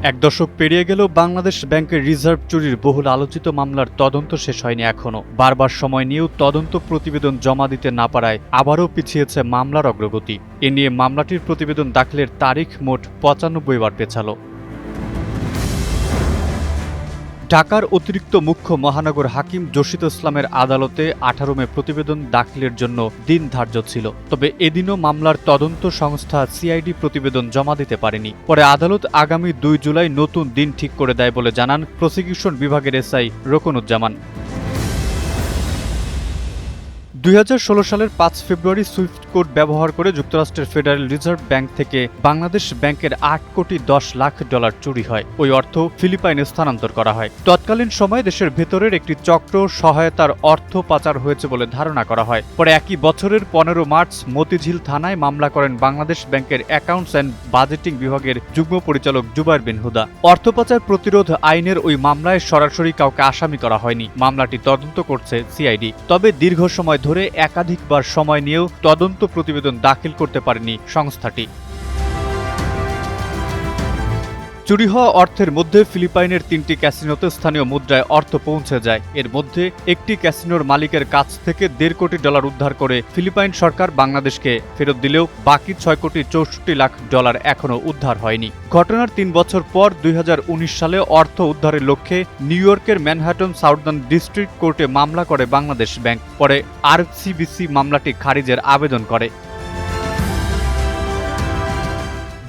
এক দশক পেরিয়ে গেলেও বাংলাদেশ ব্যাংকের রিজার্ভ চুরির বহুল আলোচিত মামলার তদন্ত শেষ হয়নি এখনো। বারবার সময় নিয়েও তদন্ত প্রতিবেদন জমা দিতে না পারায় আবারও পিছিয়েছে মামলার অগ্রগতি। এ নিয়ে মামলাটির প্রতিবেদন দাখিলের তারিখ মোট ৯৫ বার পেছালো। ঢাকার অতিরিক্ত মুখ্য মহানগর হাকিম জসিত ইসলামের আদালতে ১৮ মে প্রতিবেদন দাখিলের জন্য দিন ধার্য ছিল। তবে এদিনও মামলার তদন্ত সংস্থা সিআইডি প্রতিবেদন জমা দিতে পারেনি। পরে আদালত আগামী ২ জুলাই নতুন দিন ঠিক করে দেয় বলে জানান প্রসিকিউশন বিভাগের এসআই রোকনউজ্জামান। ২০১৬ সালের ৫ ফেব্রুয়ারি সুইফট কোড ব্যবহার করে যুক্তরাষ্ট্রের ফেডারেল রিজার্ভ ব্যাংক থেকে বাংলাদেশ ব্যাংকের ৮ কোটি ১০ লাখ ডলার চুরি হয়। ওই অর্থ ফিলিপাইনে স্থানান্তর করা হয়। তৎকালীন সময়ে দেশের ভেতরের একটি চক্র সহায়তার অর্থ পাচার হয়েছে বলে ধারণা করা হয়। পরে একই বছরের ১৫ মার্চ মতিঝিল থানায় মামলা করেন বাংলাদেশ ব্যাংকের অ্যাকাউন্টস অ্যান্ড বাজেটিং বিভাগের যুগ্ম পরিচালক জুবায়ের বিন হুদা। অর্থ পাচার প্রতিরোধ আইনের ওই মামলায় সরাসরি কাউকে আসামি করা হয়নি। মামলাটি তদন্ত করছে সিআইডি। তবে দীর্ঘ সময় ধরে একাধিকবার সময় নিয়েও তদন্ত প্রতিবেদন দাখিল করতে পারেনি সংস্থাটি। চুরি হওয়া অর্থের মধ্যে ফিলিপাইনের ৩টি ক্যাসিনোতে স্থানীয় মুদ্রায় অর্থ পৌঁছে যায়। এর মধ্যে একটি ক্যাসিনোর মালিকের কাছ থেকে ১.৫ কোটি ডলার উদ্ধার করে ফিলিপাইন সরকার বাংলাদেশকে ফেরত দিলেও বাকি ৬ কোটি ৬৪ লাখ ডলার এখনও উদ্ধার হয়নি। ঘটনার ৩ বছর পর ২০১৯ সালে অর্থ উদ্ধারের লক্ষ্যে নিউ ইয়র্কের ম্যানহাটন সাউদার্ন ডিস্ট্রিক্ট কোর্টে মামলা করে বাংলাদেশ ব্যাংক। পরে আরসিবিসি মামলাটি খারিজের আবেদন করে।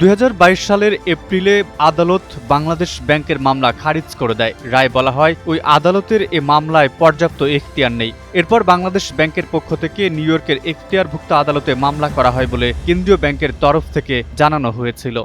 ২০২২ সালের এপ্রিলে আদালত বাংলাদেশ ব্যাংকের মামলা খারিজ করে দেয়। রায় বলা হয়, ওই আদালতের এ মামলায় পর্যাপ্ত এখতিয়ার নেই। এরপর বাংলাদেশ ব্যাংকের পক্ষ থেকে নিউ ইয়র্কের এখতিয়ারভুক্ত আদালতে মামলা করা হয় বলে কেন্দ্রীয় ব্যাংকের তরফ থেকে জানানো হয়েছিল।